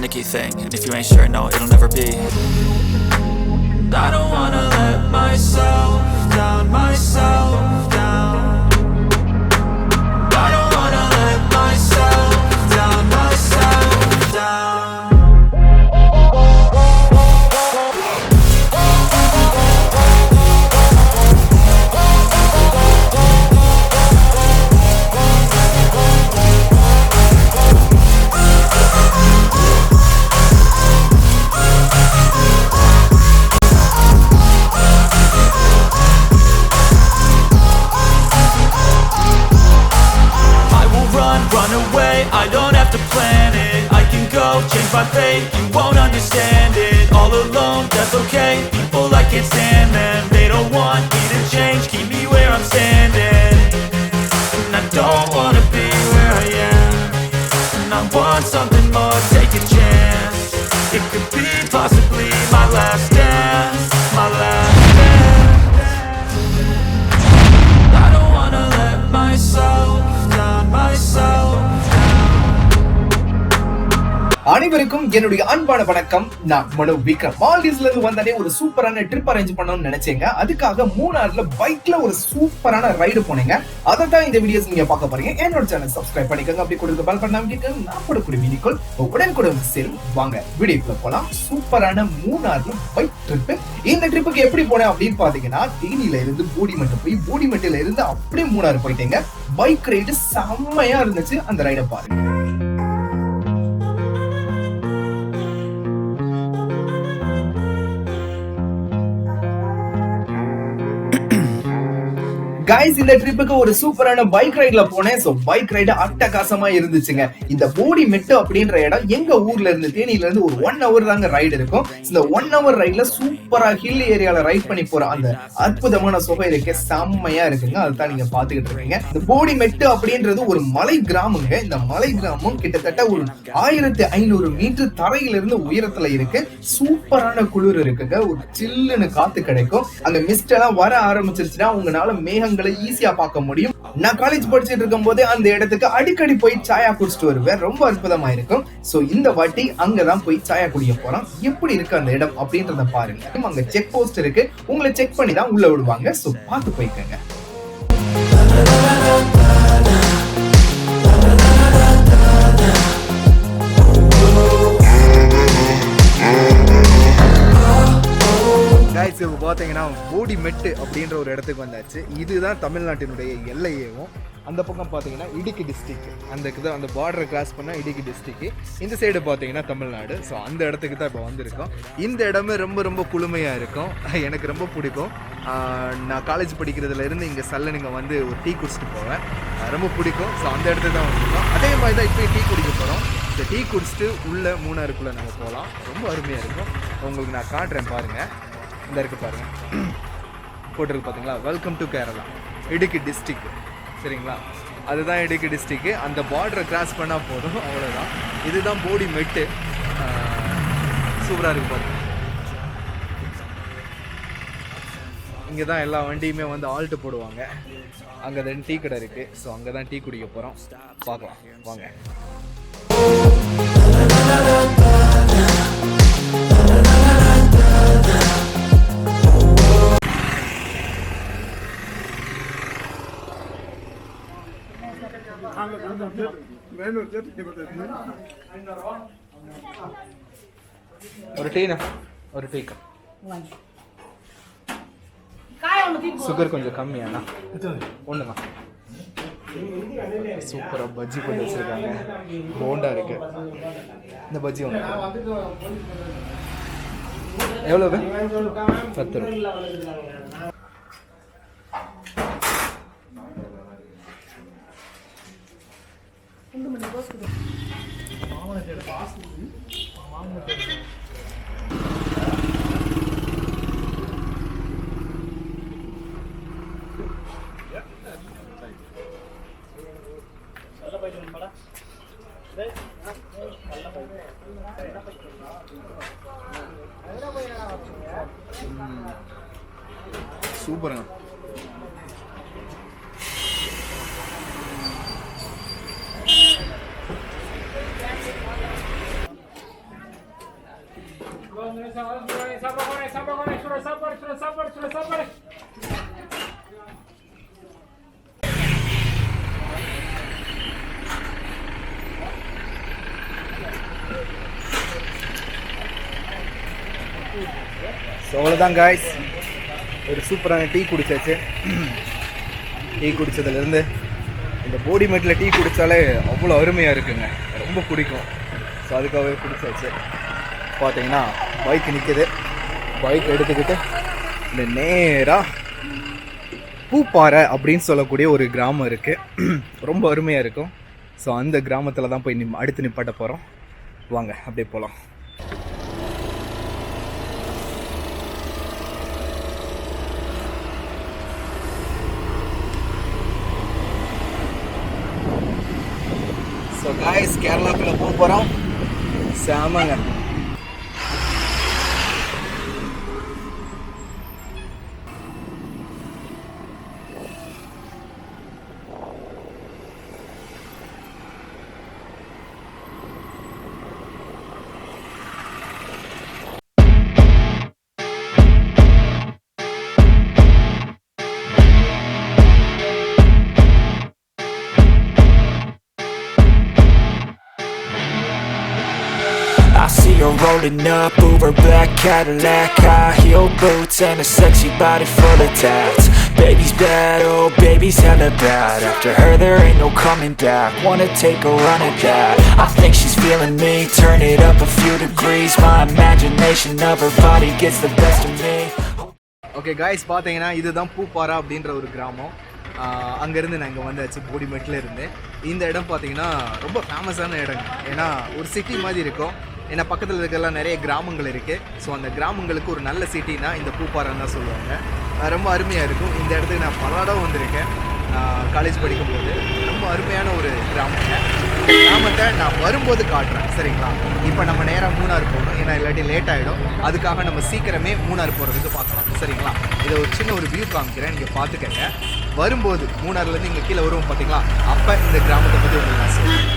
finicky thing, and if you ain't sure, no, it'll never be. I don't wanna let myself down, myself down. I don't wanna let myself down, myself down. Run away, I don't have to plan it. I can go, change my fate, you won't understand it. All alone, that's okay, people I can't stand them. They don't want me to change, keep me where I'm standing. And I don't wanna be where I am, and I want something more, take a chance. It could be possibly my last dance, my last dance. I don't wanna let myself down, myself. அனைவருக்கும் என்னுடைய அன்பான வணக்கம். நான் மனோ விக்ரம். மால்டீவ்ஸ்ல இருந்து வந்தாலே ஒரு சூப்பரான trip arrange பண்ணணும்னு நினைச்சேங்க. அதுக்காக மூணார்ல பைக்ல ஒரு சூப்பரான ரைடு போனேங்க. அதை தான் இந்த வீடியோஸ் நீங்க பார்க்க போறீங்க. என்னோட சேனல் சப்ஸ்கிரைப் பண்ணிக்கோங்க. அப்படி கொடுக்க பெல் பட்டன் அமைக்கிட்டு நான் போடக்கூடிய வீடியோக்கள் உடனுக்குடன் சேரும். வாங்க வீடியோக்குள்ள போலாம். சூப்பரான மூணார்ல பைக் ட்ரிப். இந்த ட்ரிப்புக்கு எப்படி போனேன் அப்படின்னு பாத்தீங்கன்னா, தேனியில இருந்து போடிமெட்டு போய் போடிமெட்டுல இருந்து அப்படியே மூணார் போயிட்டேங்க. பைக் ரைடு செம்மையா இருந்துச்சு. அந்த ரைடை பாருங்க. கைஸ், இந்த ட்ரிப்புக்கு ஒரு சூப்பரான பைக் ரைட்ல போனேன். சோ பைக் ரைடு அட்டகாசமா இருந்துச்சுங்க. இந்த போடிமெட்டு அப்படின்ற இடம் எங்க ஊர்ல இருந்து தேனியில இருந்து ஒரு 1 hour தாங்க ரைடு இருக்கும். இந்த 1 hour ரைட்ல சூப்பரா ஹில் ஏரியால ரைட் பண்ணி போற அந்த அற்புதமான சுகம் இருக்கு. செம்மையா இருக்குங்க. அதுதான் நீங்க பாத்துக்கிட்டு இருக்கீங்க. இந்த போடிமெட்டு அப்படின்றது ஒரு மலை கிராமங்க. இந்த மலை கிராமம் கிட்டத்தட்ட ஒரு 1500 மீட்டர் தரையில இருந்து உயரத்துல இருக்கு. சூப்பரான குளிர் இருக்குங்க. ஒரு சில்லுன்னு காத்து கிடைக்கும். அங்க மிஸ்ட் எல்லாம் வர ஆரம்பிச்சிருச்சுன்னா உங்களால மேகங்களை ஈஸியா பார்க்க முடியும். நான் காலேஜ் படிச்சுட்டு இருக்கும் போது அந்த இடத்துக்கு அடிக்கடி போய் சாயா குடிச்சிட்டு வருவேன். ரொம்ப அற்புதமா இருக்கும். சோ இந்த வாட்டி அங்கதான் போய் சாயா குடிக்க போறோம். எப்படி இருக்கு அந்த இடம் அப்படின்றத பாருங்க. அங்க செக் போஸ்ட் இருக்கு. உங்களை செக் பண்ணி தான் உள்ள விடுவாங்க. சோ பார்த்து போய்க்கங்க. இப்போ பார்த்தீங்கன்னா போடிமெட்டு அப்படின்ற ஒரு இடத்துக்கு வந்தாச்சு. இதுதான் தமிழ்நாட்டினுடைய எல்லையேவும். அந்த பக்கம் பார்த்தீங்கன்னா இடுக்கி டிஸ்ட்ரிக்ட், அந்த பார்டரை கிராஸ் பண்ணால் இடுக்கி டிஸ்ட்ரிக்ட். இந்த சைடு பார்த்தீங்கன்னா தமிழ்நாடு. ஸோ அந்த இடத்துக்கு தான் இப்போ வந்திருக்கோம். இந்த இடமே ரொம்ப ரொம்ப குளுமையாக இருக்கும். எனக்கு ரொம்ப பிடிக்கும். நான் காலேஜ் படிக்கிறதுலேருந்து இங்கே சல்லனுங்க வந்து ஒரு டீ குடிச்சிட்டு போவேன். ரொம்ப பிடிக்கும். ஸோ அந்த இடத்துக்கு தான் வந்திருக்கோம். அதே மாதிரி தான் இப்போ டீ குடிக்க போகிறோம். இந்த டீ குடிச்சிட்டு உள்ளே மூணாருக்குள்ளே நம்ம போகலாம். ரொம்ப அருமையாக இருக்கும். உங்களுக்கு நான் காட்டுறேன் பாருங்கள். இந்த இருக்கு பாருங்க, போட்டிருக்கு பார்த்தீங்களா, welcome to Kerala, Idukki district. சரிங்களா, அதுதான் இடுக்கி டிஸ்ட்ரிக்ட். அந்த பார்டரை கிராஸ் பண்ணால் போதும், அவ்வளோதான். இதுதான் போடிமெட்டு. சூப்பராக இருக்கு பாருங்க. இங்கே தான் எல்லா வண்டியுமே வந்து ஆல்ட்டு போடுவாங்க. அங்கே தான் டீ கடை இருக்குது. ஸோ அங்கே தான் டீ குடிக்க போகிறோம். பார்க்கலாம் வாங்க. ஒரு டீனா, ஒரு டீக்கா. சுகர் கொஞ்சம் கம்மியாண்ணா. ஒண்ணுண்ணா. சூப்பரா பஜ்ஜி போட்டு வச்சிருக்காங்க. போண்டா இருக்கு. இந்த பஜ்ஜி ஒன்று எவ்வளவு? 10 ரூபாய். சூப்பருங்க. ஸோ அவ்வளோதான் காய்ஸ், ஒரு சூப்பரான டீ குடிச்சாச்சு. டீ குடித்ததுலேருந்து இந்த போடி மெட்டில் டீ குடித்தாலே அவ்வளோ அருமையாக இருக்குங்க, ரொம்ப பிடிக்கும். ஸோ அதுக்காகவே குடிச்சாச்சு. பார்த்தீங்கன்னா பைக் நிற்கிது, பைக் எடுத்துக்கிட்டு இந்த நேராக பூப்பாறை அப்படின்னு சொல்லக்கூடிய ஒரு கிராமம் இருக்குது, ரொம்ப அருமையாக இருக்கும். ஸோ அந்த கிராமத்தில் தான் போய் அடுத்து நிப்பாட்ட போகிறோம். வாங்க அப்படியே போகலாம். ஸோ காய்ஸ், கேரளாக்குள்ளே போக போகிறோம். சாமாங்க. I see her rolling up, Uber black Cadillac, high heel boots and a sexy body full of tats. Baby's bad, oh baby's hella bad. After her there ain't no coming back. Wanna take a run at that? I think she's feeling me. Turn it up a few degrees. My imagination of her body gets the best of me. Okay guys, பார்த்தீங்கன்னா இதுதான் பூப்பாறை அப்படின்ற ஒரு கிராமம். அங்கேருந்து நான் இங்கே வந்தாச்சு, போடிமெட்டில் இருந்து. இந்த இடம் பார்த்தீங்கன்னா ரொம்ப ஃபேமஸான இடம், ஏன்னா ஒரு சிட்டி மாதிரி இருக்கும். ஏன்னா பக்கத்தில் இருக்கலாம் நிறைய கிராமங்கள் இருக்குது. ஸோ அந்த கிராமங்களுக்கு ஒரு நல்ல சிட்டினா இந்த பூப்பாறைன்னு தான் சொல்லுவாங்க. ரொம்ப அருமையாக இருக்கும். இந்த இடத்துக்கு நான் பல இடம் வந்திருக்கேன் காலேஜ் படிக்கும்போது. ரொம்ப அருமையான ஒரு கிராமங்க. இந்த கிராமத்தை நான் வரும்போது காட்டுறேன், சரிங்களா? இப்போ நம்ம நேராக மூணார் போகணும், ஏன்னா இல்லாட்டி லேட் ஆகிடும். அதுக்காக நம்ம சீக்கிரமே மூணார் போகிறதுக்கு பார்க்கலாம், சரிங்களா? இதை ஒரு சின்ன ஒரு வியூ காமிக்கிறேன், நீங்கள் பார்த்துக்கங்க. வரும்போது மூணார்லேருந்து இங்கே கீழே வருவோம் பார்த்தீங்களா, அப்போ இந்த கிராமத்தை பற்றி உங்களுக்கு நான் சொல்லுவேன்.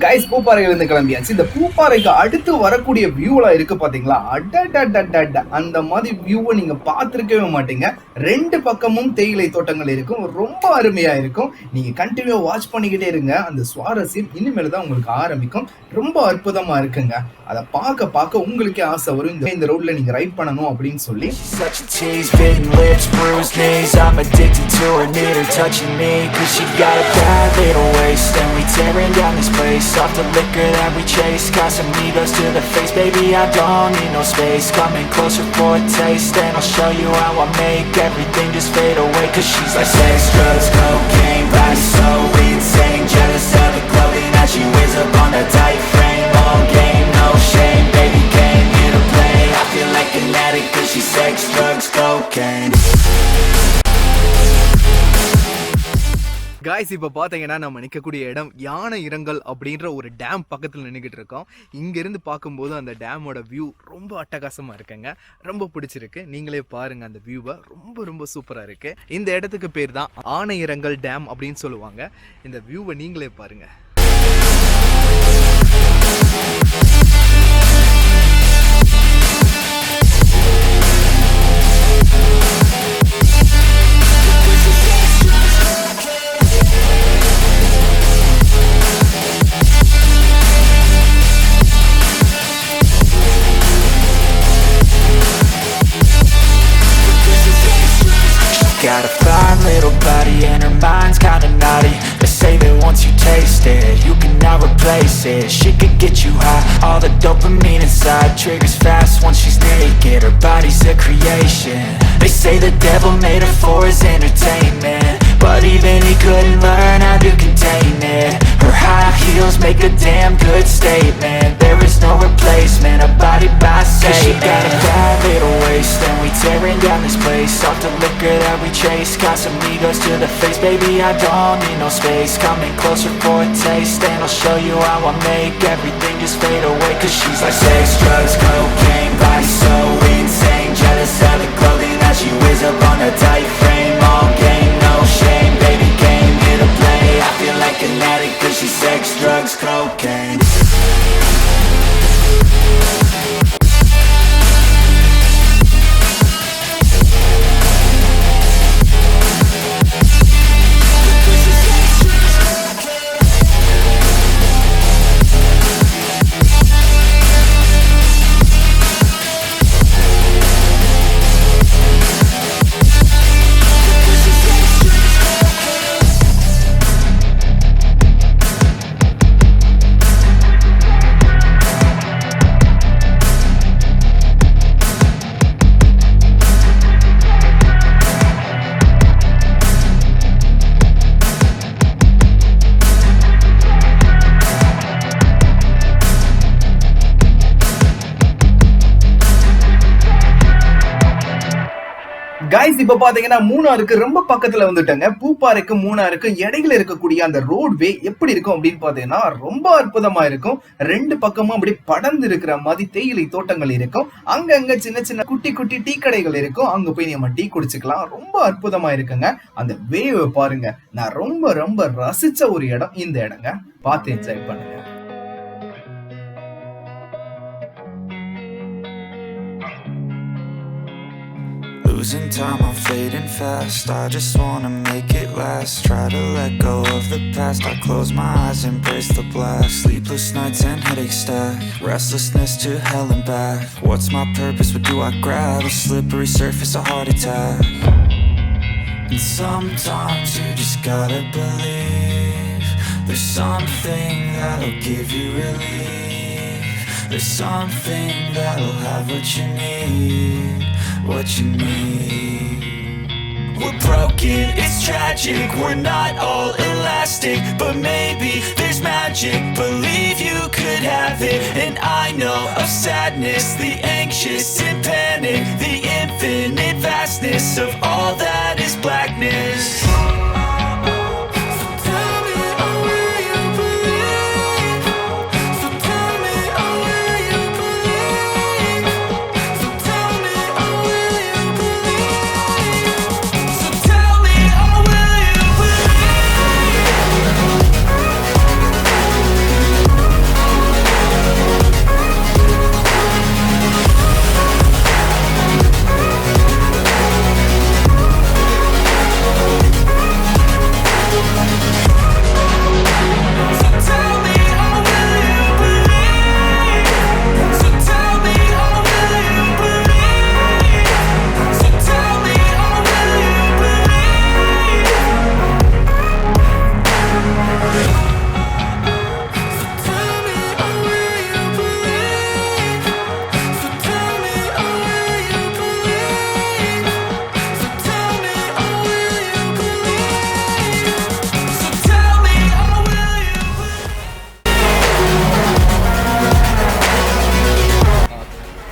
கைஸ், பூப்பாறையிலிருந்து கிளம்பியாச்சு. இந்த பூப்பாறைக்கு அடுத்து வரக்கூடிய வியூலாம் இருக்கு பாத்தீங்களா, அட அந்த மாதிரி வியூவை நீங்க பார்த்திருக்கவே மாட்டீங்க. ரெண்டு பக்கமும் தேயிலை தோட்டங்கள் இருக்கும், ரொம்ப அருமையா இருக்கும். நீங்க கண்டினியூ வாட்ச் பண்ணிக்கிட்டே இருங்க, அந்த சுவாரஸ்யம் இனிமேல் தான் உங்களுக்கு ஆரம்பிக்கும். ரொம்ப அற்புதமா இருக்குங்க. அதை பார்க்க பார்க்க உங்களுக்கே ஆசை வரும் இந்த ரோட்ல நீங்க ரைட் பண்ணணும் அப்படின்னு சொல்லி. Off the liquor that we chase, got some egos to the face. Baby, I don't need no space. Coming closer for a taste, and I'll show you how I make everything just fade away. Cause she's like sex, drugs, cocaine, body so insane. Jealous of the clothing that she wears up on a tight frame. All game, no shame, baby came here to play. I feel like an addict cause she's sex, drugs, cocaine. Guys, இப்போ பார்த்தீங்கன்னா நம்ம நிற்கக்கூடிய இடம் யானை இரங்கல் அப்படின்ற ஒரு dam பக்கத்தில் நின்றுக்கிட்டு இருக்கோம். இங்கேருந்து பார்க்கும்போது அந்த டேமோட வியூ ரொம்ப அட்டகாசமாக இருக்குங்க, ரொம்ப பிடிச்சிருக்கு. நீங்களே பாருங்கள் அந்த வியூவை, ரொம்ப ரொம்ப சூப்பராக இருக்குது. இந்த இடத்துக்கு பேர் தான் யானை இரங்கல் டேம் அப்படின்னு சொல்லுவாங்க. இந்த வியூவை நீங்களே பாருங்கள். Got a fine little body and her mind's kinda naughty. They say that once you taste it, you cannot replace it. She could get you high, all the dopamine inside triggers fast once she's naked. Her body's a creation. They say the devil made her for his entertainment, but even he couldn't learn how to contain it. Her high heels make a damn good statement. There is no replace, man, her body by say. Cause she got a bad little waist, and we tearing down this place. Off the liquor that we chase, got some egos to the face. Baby, I don't need no space, coming closer for a taste. And I'll show you how I make everything just fade away. Cause she's like sex, drugs, cocaine, body so insane. Jealous of the clothing that she wears up on her tight frame. All game, no shame, baby came here to play. I feel like an addict cause she's sex, drugs, cocaine. Guys இப்ப பாத்தீங்கன்னா மூணாருக்கு ரொம்ப பக்கத்துல வந்துட்டாங்க. பூப்பாறைக்கு மூணாருக்கு இடையில இருக்கக்கூடிய அந்த roadway எப்படி இருக்கும் அப்படின்னு பாத்தீங்கன்னா ரொம்ப அற்புதமா இருக்கும். ரெண்டு பக்கமும் அப்படி படர்ந்து இருக்கிற மாதிரி தேயிலை தோட்டங்கள் இருக்கும். அங்கங்க சின்ன சின்ன குட்டி குட்டி டீ கடைகள் இருக்கும். அங்க போய் நம்ம டீ குடிச்சுக்கலாம். ரொம்ப அற்புதமா இருக்குங்க. அந்த வேவ் பாருங்க. நான் ரொம்ப ரொம்ப ரசிச்ச ஒரு இடம் இந்த இடங்க. பார்த்து என்ஜாய் பண்ணுங்க. Losing time, I'm fading fast. I just wanna make it last. Try to let go of the past. I close my eyes, embrace the blast. Sleepless nights and headaches stack. Restlessness to hell and back. What's my purpose? What do I grab? A slippery surface, a heart attack. And sometimes you just gotta believe there's something that'll give you relief. There's something that'll have what you need. What you need. We're broken, it's tragic. We're not all elastic, but maybe there's magic. Believe you could have it. And I know of sadness, the anxious and panic, the infinite vastness of all that is blackness.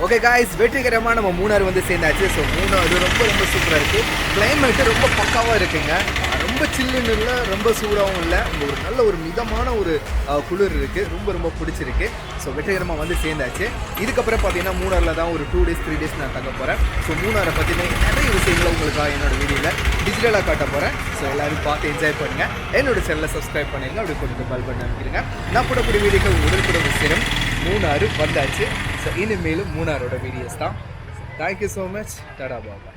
Okay guys, வெற்றிகரமாக நம்ம மூணார் வந்து சேர்ந்தாச்சு. So Munnar ரொம்ப ரொம்ப சூப்பராக இருக்குது. Climate ரொம்ப பக்காவாக இருக்குங்க. ரொம்ப சில்லுன்னு இல்லை, ரொம்ப சூடாகவும் இல்லை. அங்கே ஒரு நல்ல ஒரு மிதமான ஒரு குளிர் இருக்குது. ரொம்ப ரொம்ப பிடிச்சிருக்கு. ஸோ வெற்றிகரமாக வந்து சேர்ந்தாச்சு. இதுக்கப்புறம் பார்த்தீங்கன்னா மூணாரில் தான் ஒரு 2 days 3 days நான் தங்க போகிறேன். ஸோ மூணாரை பற்றின நிறைய விஷயங்களை உங்களுக்காக என்னோடய வீடியோவில் டிஜிட்டலாக காட்ட போகிறேன். ஸோ எல்லோரும் பார்த்து என்ஜாய் பண்ணுங்கள். என்னோட சேனலை சப்ஸ்கிரைப் பண்ணிடுங்க. அப்படி கொடுத்து கால் பண்ணி அனுப்பிடுங்க. நான் போடக்கூடிய வீடியோக்கள் உடனுக்குடன் சேரும். மூணாறு வந்தாச்சு. ஸோ இனிமேலும் மூணாரோட வீடியோஸ் தான். Thank you so much. Tata Baba.